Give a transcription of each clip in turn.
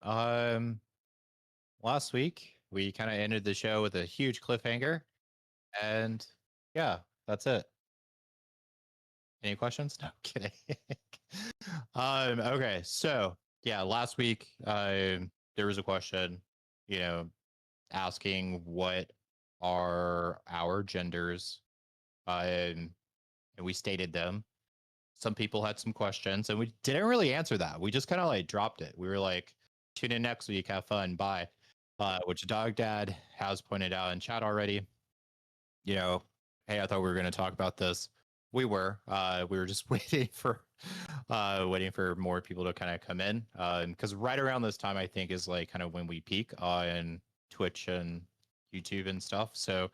Um, Last week we kind of ended the show with a huge cliffhanger, and yeah, that's it. Any questions? No, kidding. Okay, so yeah, last week there was a question, you know, asking what are our genders, and we stated them. Some people had some questions, and we didn't really answer that. We just kind of like dropped it. We were like, tune in next week, have fun, bye. Which Dog Dad has pointed out in chat already. You know, hey, I thought we were going to talk about this. We were. We were just waiting for more people to kind of come in. Because right around this time, I think is like kind of when we peak on Twitch and YouTube and stuff. So,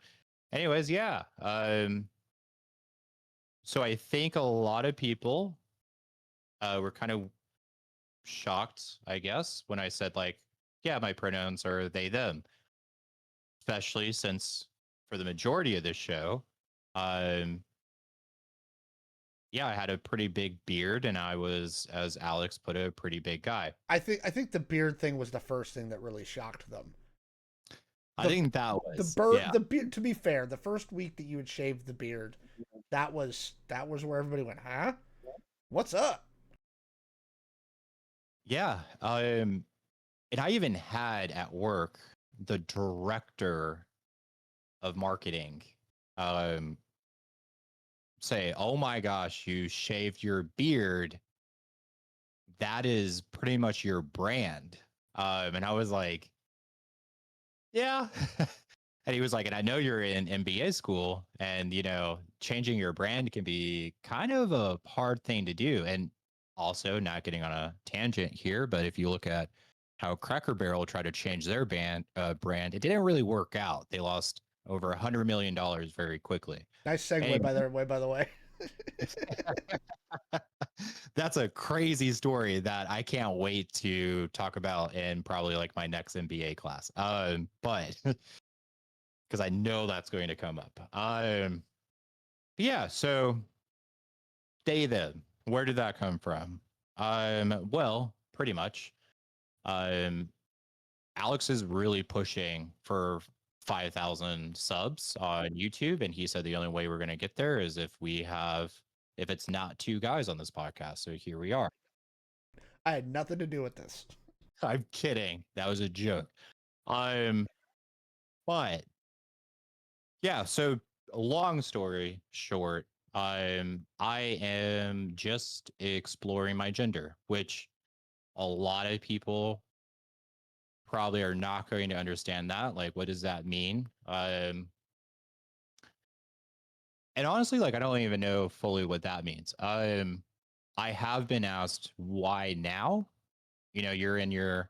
anyways, yeah. So I think a lot of people were kind of shocked, I guess, when I said like, yeah, my pronouns are they them, especially since for the majority of this show, um, yeah, I had a pretty big beard and I was, as Alex put it, a pretty big guy. I think the beard thing was the first thing that really shocked them. I The think that the was, bird yeah. the beard. To be fair, the first week that you had shaved the beard, that was where everybody went, huh? What's up? Yeah. And I even had at work the director of marketing um say, oh my gosh, you shaved your beard. That is pretty much your brand. And I was like, yeah. And he was like, and I know you're in MBA school, and changing your brand can be kind of a hard thing to do. And also, not getting on a tangent here, but if you look at how Cracker Barrel tried to change their brand, it didn't really work out. They lost over $100 million very quickly. Nice segue Anyway, by the way. that's a crazy story that I can't wait to talk about in probably like my next MBA class. But because I know that's going to come up. Yeah. So David, where did that come from? Well, pretty much. Um, Alex is really pushing for 5,000 subs on YouTube, and he said the only way we're going to get there is if it's not two guys on this podcast. So here we are. I had nothing to do with this. I'm kidding. That was a joke. Um, but yeah, so long story short, I am just exploring my gender, which a lot of people probably are not going to understand that. Like, what does that mean? And honestly, like I don't even know fully what that means. I have been asked why now? You're in your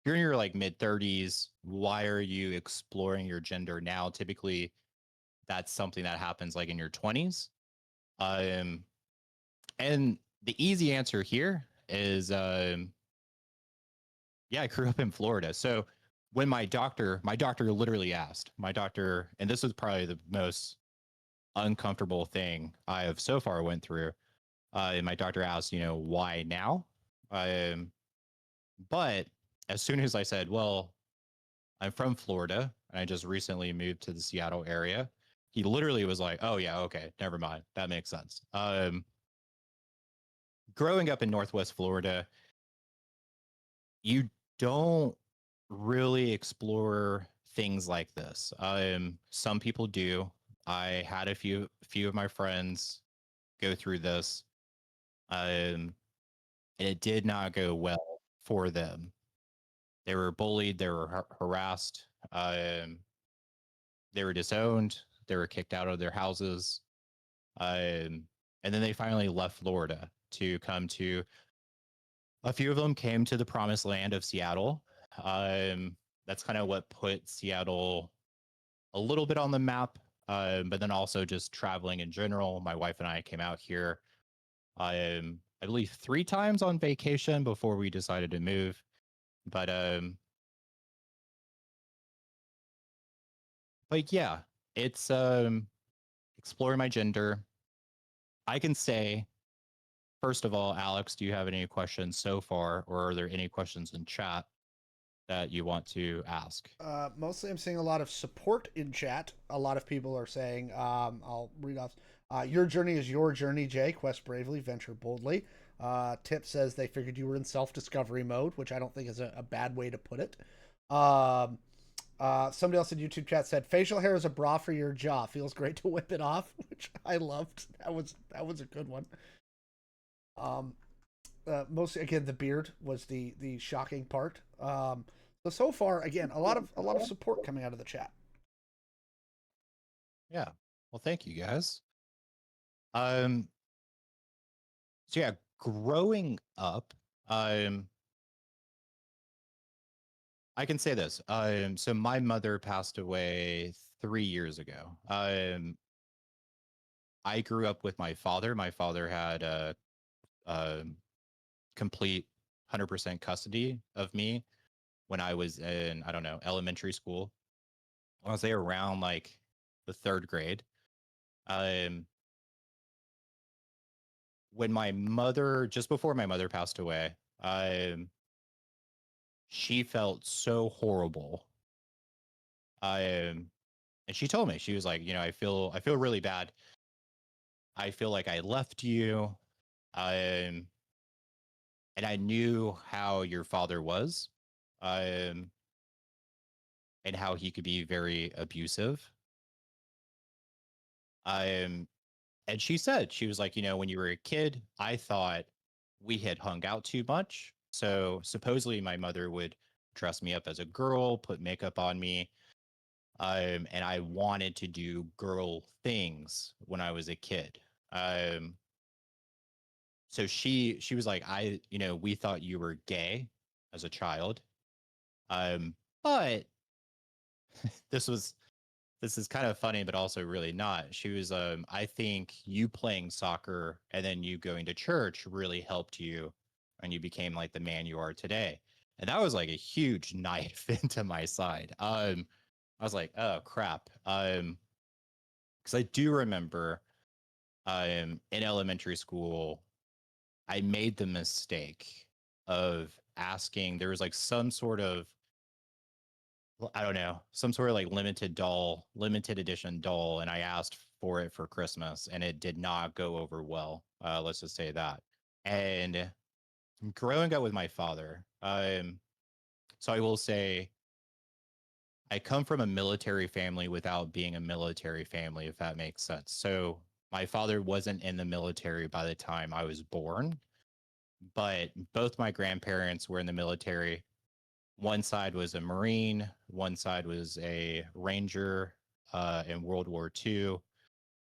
like mid 30s. Why are you exploring your gender now? Typically, that's something that happens like in your 20s. Um, and the easy answer here is, yeah, I grew up in Florida. So when my doctor literally asked my doctor, and this was probably the most uncomfortable thing I have so far went through. And my doctor asked, why now? Um, but as soon as I said, well, I'm from Florida and I just recently moved to the Seattle area, he literally was like, oh yeah, okay, never mind, that makes sense. Growing up in Northwest Florida, you don't really explore things like this. Some people do. I had a few of my friends go through this, and it did not go well for them. They were bullied, they were harassed, they were disowned, they were kicked out of their houses, and then they finally left Florida to come to. A few of them came to the promised land of Seattle. Um, that's kind of what put Seattle a little bit on the map. But then also just traveling in general. My wife and I came out here, I believe, 3 times on vacation before we decided to move. But yeah, it's exploring my gender. I can say, first of all, Alex, do you have any questions so far, or are there any questions in chat? that you want to ask? Mostly, I'm seeing a lot of support in chat. A lot of people are saying, I'll read off. Your journey is your journey, Jay. Quest bravely, venture boldly. Tip says they figured you were in self discovery mode, which I don't think is a bad way to put it. Um, Somebody else in YouTube chat said facial hair is a bra for your jaw. Feels great to whip it off, which I loved. That was a good one. Um, Mostly again the beard was the shocking part. So far again a lot of support coming out of the chat. Yeah. Well, thank you guys. Um, so yeah, growing up, um, I can say this. So my mother passed away 3 years ago. I grew up with my father. My father had a complete 100% custody of me when I was in, I don't know, elementary school. I was there around like the third grade. Um, when my mother, just before my mother passed away, um, she felt so horrible. Um, and she told me, she was like, I feel really bad. I feel like I left you. Um, and I knew how your father was, um, and how he could be very abusive. Um, and she said, she was like, when you were a kid, I thought we had hung out too much. So supposedly my mother would dress me up as a girl, put makeup on me. And I wanted to do girl things when I was a kid. Um, so she was like, we thought you were gay as a child. Um, but this was this is kind of funny, but also really not. She was, I think you playing soccer and then you going to church really helped you and you became like the man you are today. And that was like a huge knife into my side. I was like, oh crap. Because I do remember in elementary school, I made the mistake of asking, there was like some sort of, I don't know, some sort of like limited edition doll, and I asked for it for Christmas, and it did not go over well. Let's just say that. And growing up with my father, so I will say I come from a military family without being a military family, if that makes sense. So my father wasn't in the military by the time I was born, but both my grandparents were in the military. One side was a Marine, one side was a Ranger in World War II.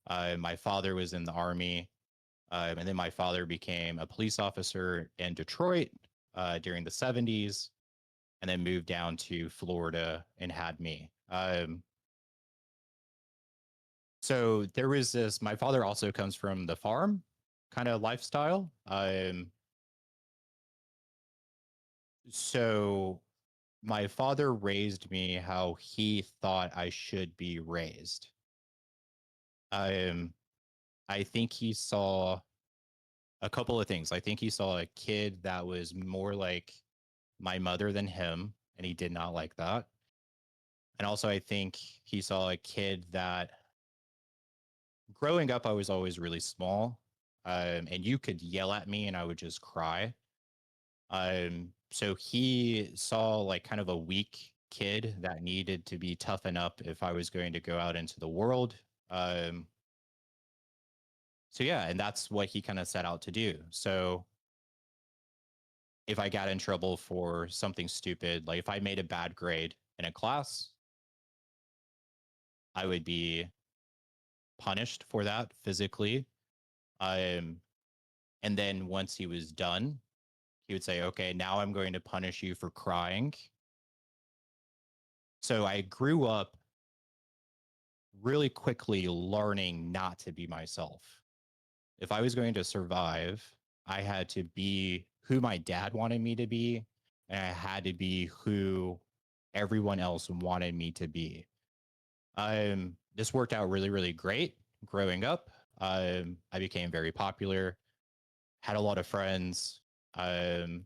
My father was in the Army, and then my father became a police officer in Detroit during the 70s, and then moved down to Florida and had me. So there was this, my father also comes from the farm kind of lifestyle. So my father raised me how he thought I should be raised. Um, I think he saw a couple of things. I think he saw a kid that was more like my mother than him, and he did not like that. And also, I think he saw a kid that growing up, I was always really small. And you could yell at me and I would just cry. So he saw like kind of a weak kid that needed to be toughened up if I was going to go out into the world. Um, so yeah, and that's what he kind of set out to do. So if I got in trouble for something stupid, like if I made a bad grade in a class, I would be punished for that physically. Um, and then once he was done, he would say, okay, now I'm going to punish you for crying. So I grew up really quickly learning not to be myself. If I was going to survive, I had to be who my dad wanted me to be, and I had to be who everyone else wanted me to be. This worked out really, really great growing up. I became very popular, had a lot of friends. Um,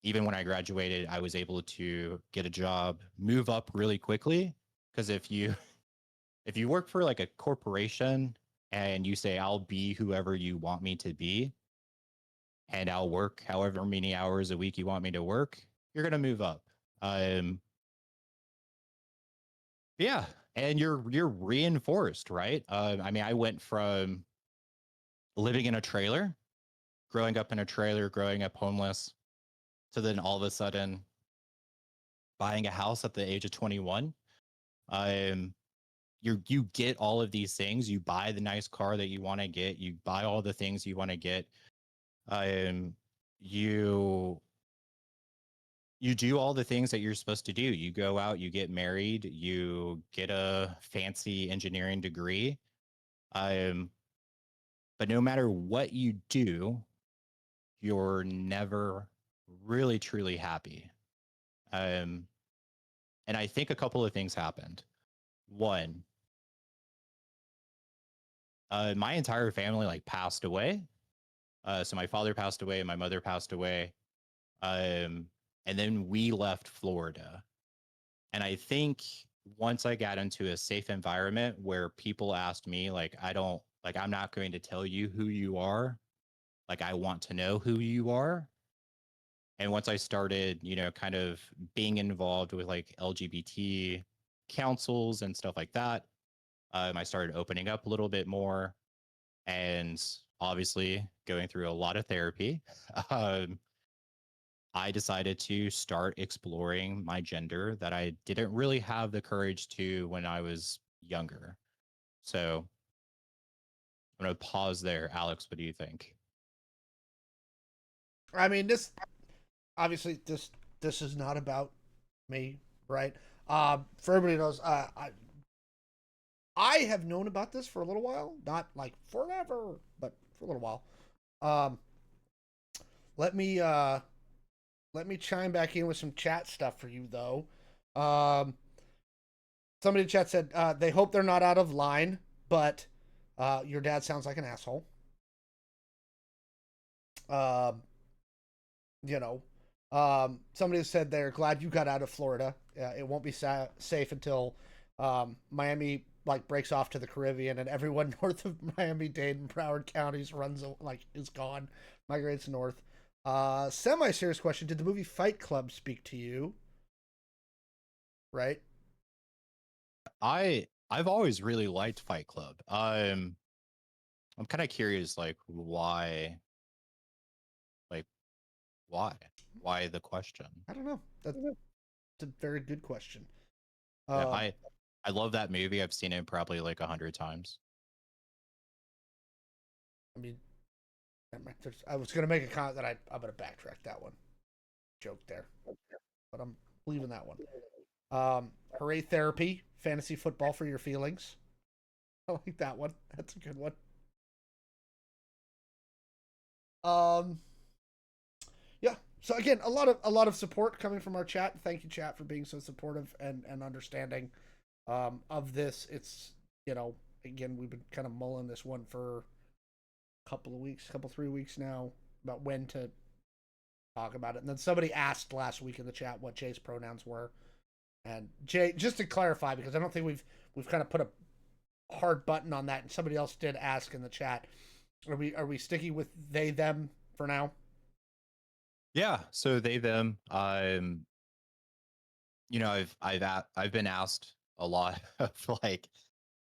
even when I graduated, I was able to get a job, move up really quickly. Because if you work for like a corporation and you say I'll be whoever you want me to be, and I'll work however many hours a week you want me to work, you're gonna move up. Um, yeah, and you're reinforced, right? I mean, I went from living in a trailer, growing up in a trailer, growing up homeless, to then all of a sudden buying a house at the age of 21. Um, you get all of these things. You buy the nice car that you want to get. You buy all the things you want to get. Um, you you do all the things that you're supposed to do. You go out, you get married, you get a fancy engineering degree. Um, but no matter what you do, you're never really truly happy. Um, and I think a couple of things happened. One, my entire family like passed away. So my father passed away, my mother passed away, um, and then we left Florida. And I think once I got into a safe environment where people asked me, like, I don't, like, I'm not going to tell you who you are. Like, I want to know who you are. And once I started, kind of being involved with like LGBT councils and stuff like that, I started opening up a little bit more and obviously going through a lot of therapy. Um, I decided to start exploring my gender that I didn't really have the courage to when I was younger. So I'm going to pause there. Alex, what do you think? I mean, this obviously this is not about me, right? For everybody knows, I have known about this for a little while, not like forever, but for a little while. Um, let me let me chime back in with some chat stuff for you though. Um, Somebody in chat said they hope they're not out of line, but your dad sounds like an asshole. Um, you know, somebody said they're glad you got out of Florida. It won't be safe until Miami like breaks off to the Caribbean and everyone north of Miami Dade and Broward counties runs like is gone, migrates north. Semi-serious question: did the movie Fight Club speak to you? Right. I've always really liked Fight Club. I'm kind of curious, like why, why the question? I don't know. That's a very good question. Yeah, Um, I love that movie. I've seen it probably like 100 times. I mean, I was gonna make a comment that I'm gonna backtrack that one joke there, but I'm leaving that one. Hooray therapy, fantasy football for your feelings. I like that one. That's a good one. Um, yeah. So again, a lot of support coming from our chat. Thank you, chat, for being so supportive and understanding of this. It's again we've been kind of mulling this one for a couple of weeks, 3 weeks now about when to talk about it. And then somebody asked last week in the chat what Jay's pronouns were. And Jay, just to clarify, because I don't think we've kind of put a hard button on that, and somebody else did ask in the chat. Are we sticking with they them for now? Yeah, so they them. I've been asked a lot of like,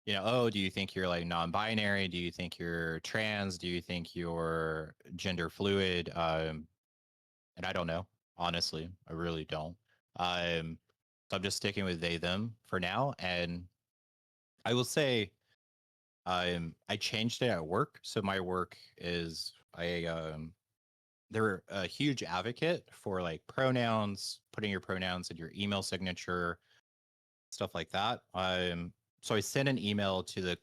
oh, do you think you're like non-binary? Do you think you're trans? Do you think you're gender fluid? And I don't know. Honestly, I really don't. So I'm just sticking with they them for now. And I will say, I changed it at work. So my work is they're a huge advocate for like pronouns, putting your pronouns in your email signature, stuff like that. So I sent an email to the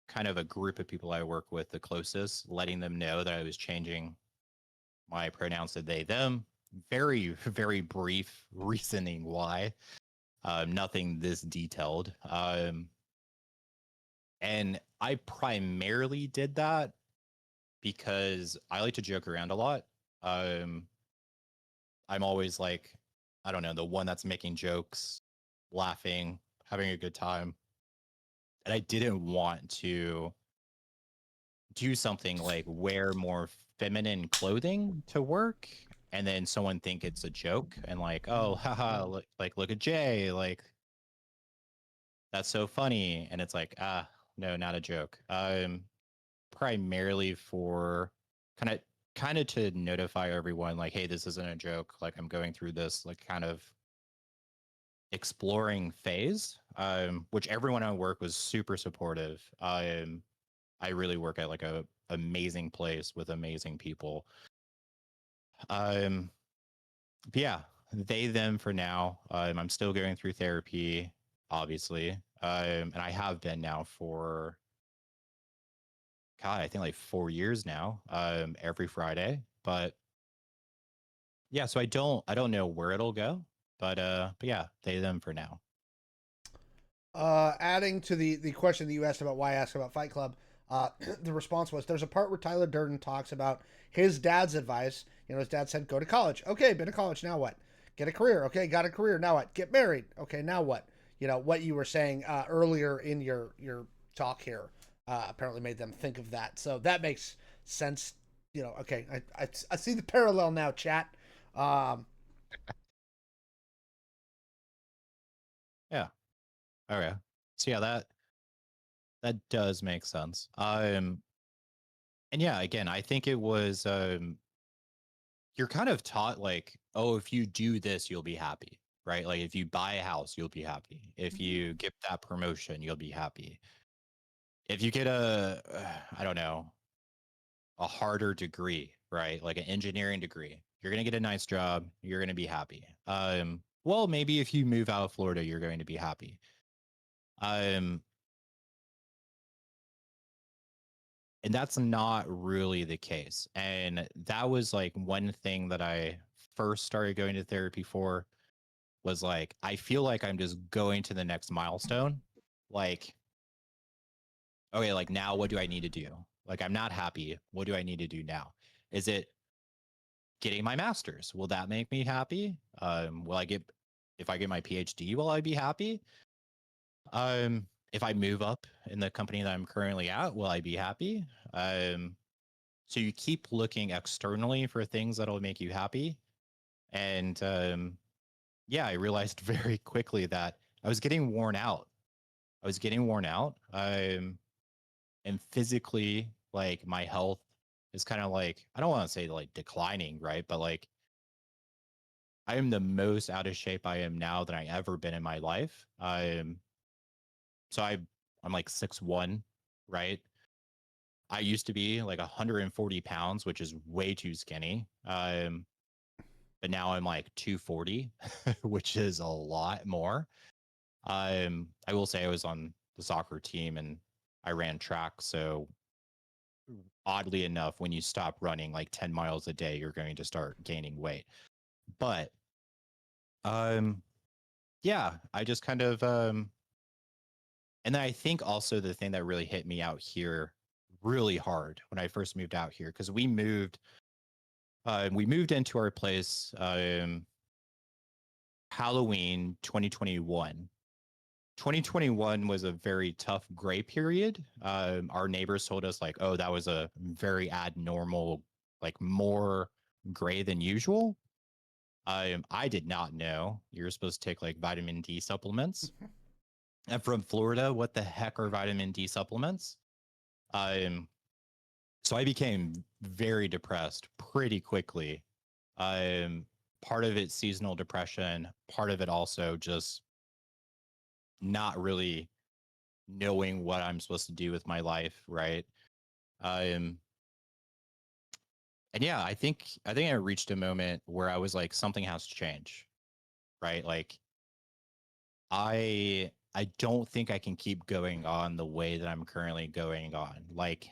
kind of a group of people I work with, the closest, letting them know that I was changing my pronouns to they, them. Very, very brief reasoning why. Nothing this detailed. And I primarily did that because I like to joke around a lot. Um, I'm always like, I don't know, the one that's making jokes, laughing, having a good time. And I didn't want to do something like wear more feminine clothing to work and then someone think it's a joke and like, oh, haha, look at Jay, like that's so funny. And it's like, no, not a joke. Primarily for kind of to notify everyone like, hey, this isn't a joke, like I'm going through this like kind of exploring phase, which everyone at work was super supportive. I really work at like a amazing place with amazing people. um yeah, they them for now. I'm still going through therapy, obviously, and I have been now for, God, I think like 4 years now, every Friday. But yeah, so I don't know where it'll go, but yeah, they them for now. Adding to the question that you asked about why I asked about Fight Club, the response was there's a part where Tyler Durden talks about his dad's advice. You know, his dad said, go to college. Okay, been to college. Now what? Get a career. Okay, got a career. Now what? Get married. Okay, now what? You know, what you were saying earlier in your talk here apparently made them think of that. So that makes sense. You know, okay, I see the parallel now, chat. Um, Yeah. Okay. So yeah, that does make sense. And yeah, again, I think it was you're kind of taught like, oh, if you do this, you'll be happy, right? Like if you buy a house, you'll be happy. If you get that promotion, you'll be happy. If you get a, I don't know, a harder degree, right? Like an engineering degree, you're gonna get a nice job. You're gonna be happy. Well, maybe if you move out of Florida, you're going to be happy. Um, and that's not really the case. And that was like one thing that I first started going to therapy for, was like, I feel like I'm just going to the next milestone. Like, okay, like now what do I need to do? Like, I'm not happy. What do I need to do now? Is it getting my master's? Will that make me happy? Will I get, if I get my PhD, will I be happy? If I move up in the company that I'm currently at, will I be happy? So you keep looking externally for things that'll make you happy. And yeah, I realized very quickly that I was getting worn out. I was getting worn out. And physically, like my health is kind of like, I don't want to say like declining, right? But like I am the most out of shape I am now than I ever been in my life. So I'm like 6'1", right? I used to be like 140 pounds, which is way too skinny. But now I'm like 240, which is a lot more. I will say I was on the soccer team and I ran track. So oddly enough, when you stop running like 10 miles a day, you're going to start gaining weight. But um, yeah, I just kind of and then I think also the thing that really hit me out here really hard when I first moved out here, because we moved into our place Halloween 2021. 2021 was a very tough gray period. Our neighbors told us like, oh, that was a very abnormal, like more gray than usual. I did not know you're supposed to take like vitamin D supplements. I'm from Florida. What the heck are vitamin D supplements? Um, so I became very depressed pretty quickly. Um, Part of it seasonal depression, part of it also just not really knowing what I'm supposed to do with my life, right? Um, and yeah, I think I reached a moment where I was like, something has to change, right? Like I don't think I can keep going on the way that I'm currently going on. Like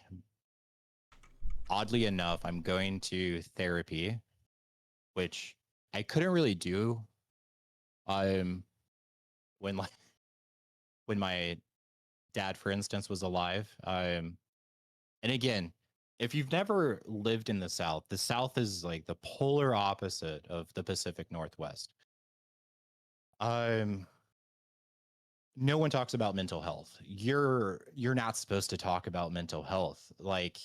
oddly enough, I'm going to therapy, which I couldn't really do um when like when my dad, for instance, was alive. And again, if you've never lived in the South is like the polar opposite of the Pacific Northwest. Um, no one talks about mental health. You're not supposed to talk about mental health. Like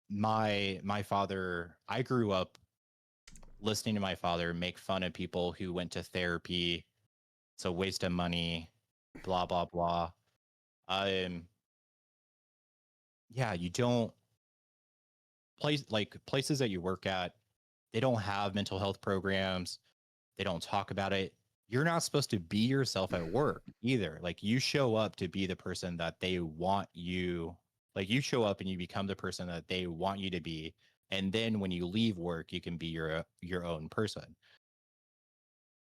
my father, I grew up listening to my father make fun of people who went to therapy. It's a waste of money, blah blah blah. Um, yeah, you don't places that you work at, they don't have mental health programs. They don't talk about it. You're not supposed to be yourself at work either. Like you show up to be the person that they want you. Like you show up and you become the person that they want you to be. And then when you leave work, you can be your own person.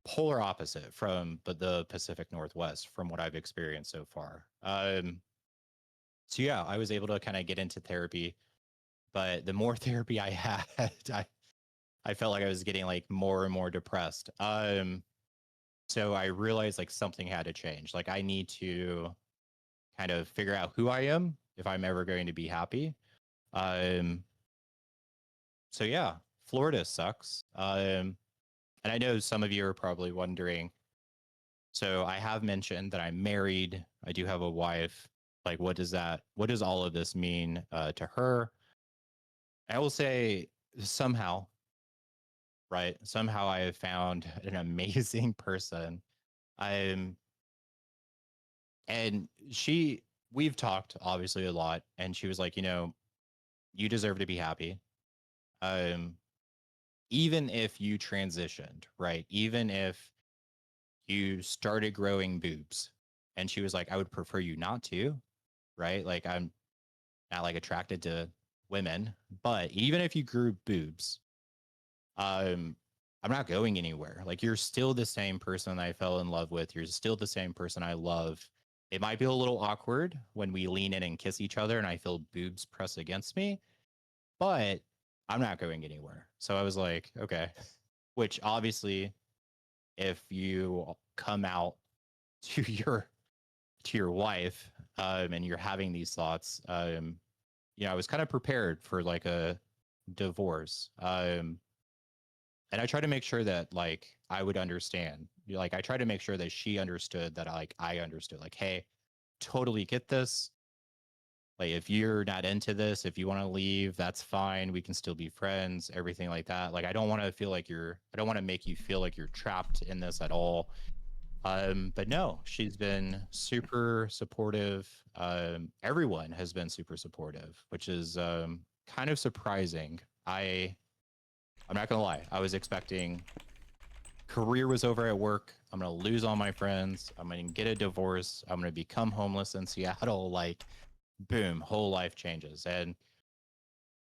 Polar opposite from but the Pacific Northwest from what I've experienced so far. So yeah, I was able to kind of get into therapy, but the more therapy I had, I felt like I was getting like more and more depressed. So I realized like something had to change. Like I need to kind of figure out who I am if I'm ever going to be happy. Um, so yeah, Florida sucks. And I know some of you are probably wondering. So I have mentioned that I'm married. I do have a wife. Like, what does that? What does all of this mean to her? I will say somehow, right? Somehow I have found an amazing person. I'm and we've talked obviously a lot, and she was like, you deserve to be happy. Um, even if you transitioned, right? Even if you started growing boobs, and she was like, I would prefer you not to, right? Like I'm not like attracted to women, but even if you grew boobs, um, I'm not going anywhere. Like you're still the same person I fell in love with. You're still the same person I love. It might be a little awkward when we lean in and kiss each other and I feel boobs press against me, but I'm not going anywhere. So I was like, okay, which obviously if you come out to your wife and you're having these thoughts, I was kind of prepared for like a divorce. And I try to make sure that like I would understand. Like I try to make sure that she understood that like I understood. Like, hey, totally get this. Like if you're not into this, if you want to leave, that's fine. We can still be friends, everything like that. Like I don't want to feel like I don't want to make you feel like you're trapped in this at all. But no, she's been super supportive. Everyone has been super supportive, which is kind of surprising. I'm not gonna lie. I was expecting career was over at work. I'm gonna lose all my friends. I'm gonna get a divorce. I'm gonna become homeless in Seattle. Like, boom, whole life changes. And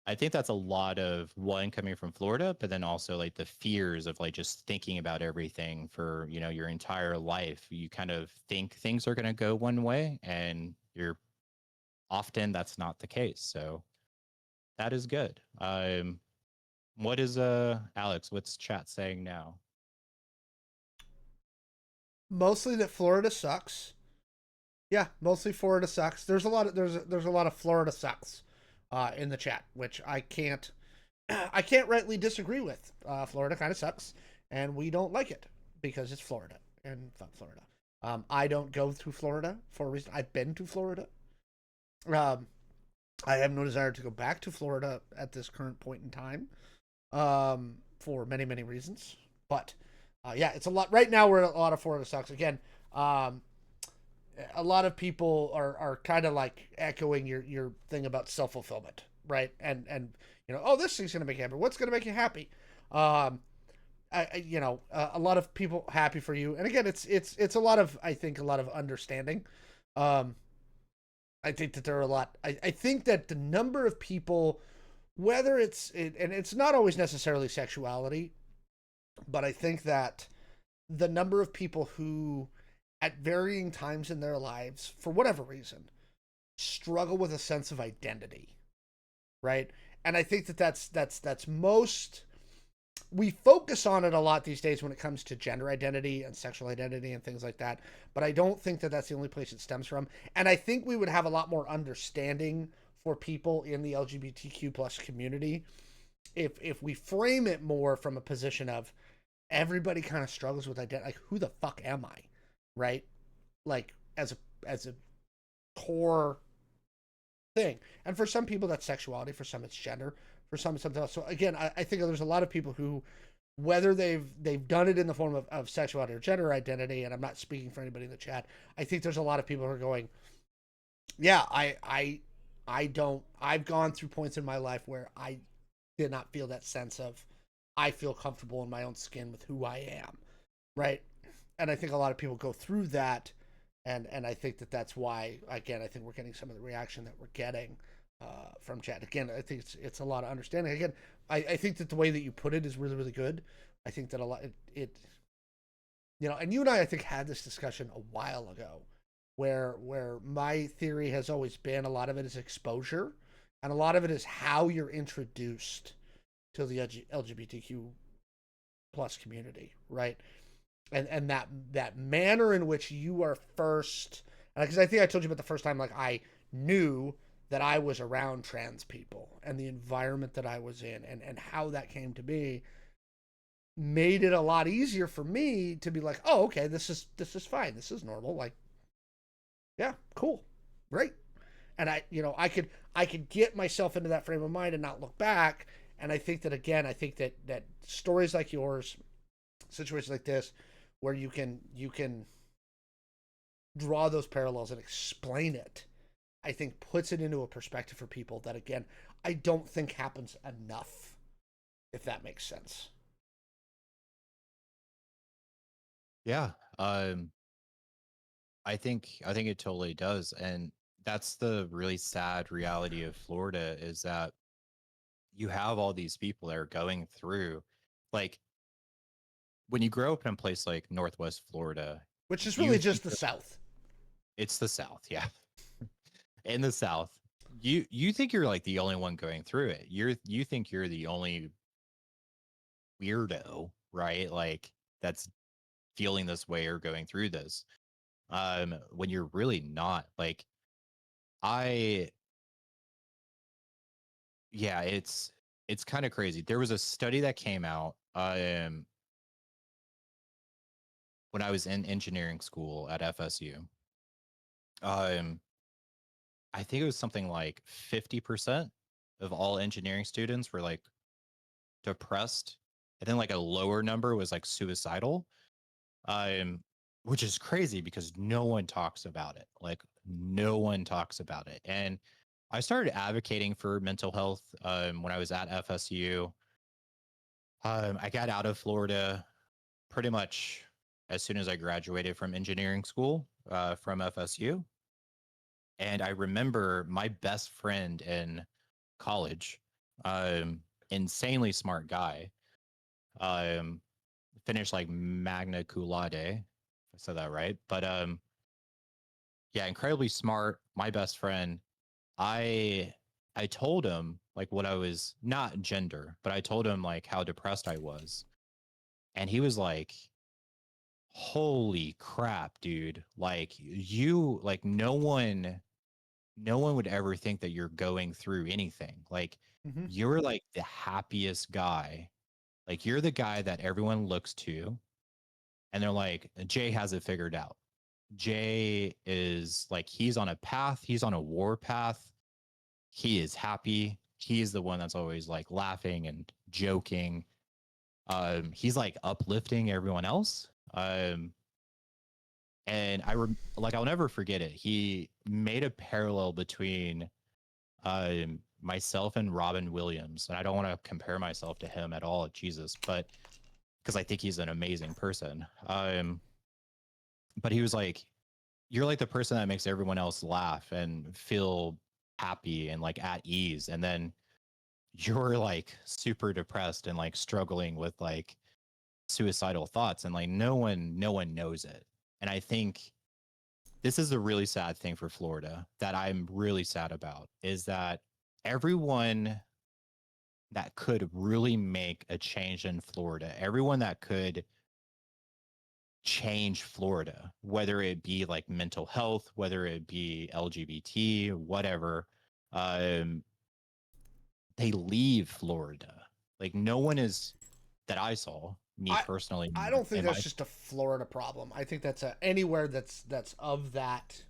I think that's a lot of one coming from Florida, but then also like the fears of like just thinking about everything for your entire life. You kind of think things are gonna go one way, and you're often that's not the case. So that is good. What is Alex? What's chat saying now? Mostly that Florida sucks. Yeah, mostly Florida sucks. There's a lot of Florida sucks in the chat, which I can't I can't rightly disagree with. Florida kind of sucks, and we don't like it because it's Florida and fuck Florida. I don't go to Florida for a reason. I've been to Florida. Um, I have no desire to go back to Florida at this current point in time, for many many reasons. But yeah, it's a lot right now. We're a lot of Florida sucks again. Um, a lot of people are kind of like echoing your thing about self fulfillment, right? And oh, this thing's gonna make you happy. What's gonna make you happy? Um, a lot of people happy for you, and again, it's a lot of I think a lot of understanding. Um, I think that there are a lot. I think that the number of people, whether and it's not always necessarily sexuality, but I think that the number of people who at varying times in their lives, for whatever reason, struggle with a sense of identity, right? And I think that that's most we focus on it a lot these days when it comes to gender identity and sexual identity and things like that. But I don't think that that's the only place it stems from. And I think we would have a lot more understanding for people in the LGBTQ plus community, if we frame it more from a position of everybody kind of struggles with identity, like who the fuck am I, right? Like as a core thing. And for some people that's sexuality, for some it's gender, for some it's something else. So again, I think there's a lot of people who, whether they've done it in the form of sexuality or gender identity, and I'm not speaking for anybody in the chat, I think there's a lot of people who are going, yeah, I don't, I've gone through points in my life where I did not feel that sense of I feel comfortable in my own skin with who I am, right? And I think a lot of people go through that, and I think that's why, again, I think we're getting some of the reaction that we're getting from chat. Again, I think it's a lot of understanding. Again, I think that the way that you put it is really really good. I think that a lot it and you and I think had this discussion a while ago, where my theory has always been a lot of it is exposure, and a lot of it is how you're introduced to the LGBTQ plus community, right? And that manner in which you are first, because I think I told you about the first time, like I knew that I was around trans people and the environment that I was in, and how that came to be made it a lot easier for me to be like, oh, okay, this is fine, this is normal, like, yeah, cool, great. And I could get myself into that frame of mind and not look back. And I think that, again, I think that stories like yours, situations like this, where you can draw those parallels and explain it, I think puts it into a perspective for people that, again, I don't think happens enough, if that makes sense. Yeah. I think it totally does. And that's the really sad reality of Florida, is that you have all these people that are going through, like, when you grow up in a place like Northwest Florida, Which is you really think just the South. it's the South, yeah. In the South, you think you're like the only one going through it. You think you're the only weirdo, right? Like, that's feeling this way or going through this. When you're really not. Like, I yeah, it's kind of crazy. There was a study that came out when I was in engineering school at FSU. Um, I think it was something like 50% of all engineering students were like depressed. And then like a lower number was like suicidal. Um, which is crazy because no one talks about it. Like, no one talks about it. And I started advocating for mental health when I was at FSU. I got out of Florida pretty much as soon as I graduated from engineering school from FSU. And I remember my best friend in college, um, insanely smart guy, um, finished like magna cum laude. If I said that right. But yeah, incredibly smart. My best friend. I I told him like what I was, not gender, but I told him like how depressed I was, and he was like, "Holy crap, dude! Like, you, like, no one would ever think that you're going through anything. Like, Mm-hmm. you're like the happiest guy. Like, you're the guy that everyone looks to, and they're like, Jay has it figured out. Jay is like, he's on a path, he's on a war path. He is happy. He's the one that's always like laughing and joking. He's like uplifting everyone else. And like, I'll never forget it. He made a parallel between myself and Robin Williams, and I don't want to compare myself to him at all, Jesus, but because I think he's an amazing person. But he was like, "You're like the person that makes everyone else laugh and feel happy and like at ease, and then you're like super depressed and like struggling with like suicidal thoughts, and like no one knows it." And I think this is a really sad thing for Florida that I'm really sad about, is that everyone that could really make a change in Florida, everyone that could change Florida, whether it be like mental health, whether it be LGBT, whatever, um, they leave Florida. Like no one is that I saw, me I personally, I don't think in that's my just a Florida problem. I think that's anywhere that's of that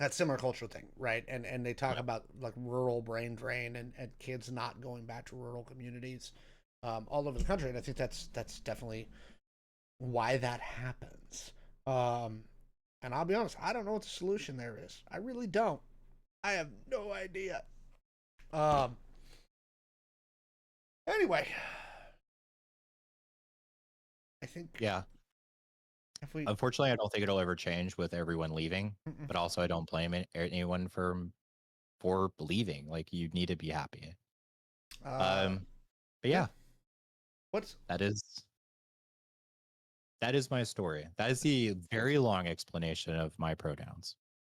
similar cultural thing, right? And they talk yeah, about like rural brain drain and kids not going back to rural communities all over the country, and I think that's definitely why that happens. Um, and I'll be honest, I don't know what the solution there is. I really don't. I have no idea. Um, anyway, I think yeah. if we, Unfortunately, I don't think it'll ever change with everyone leaving. mm-mm. But also, I don't blame anyone for leaving. Like you need to be happy. uh, Um, but yeah, yeah, what's that is that is my story. That is the very long explanation of my pronouns.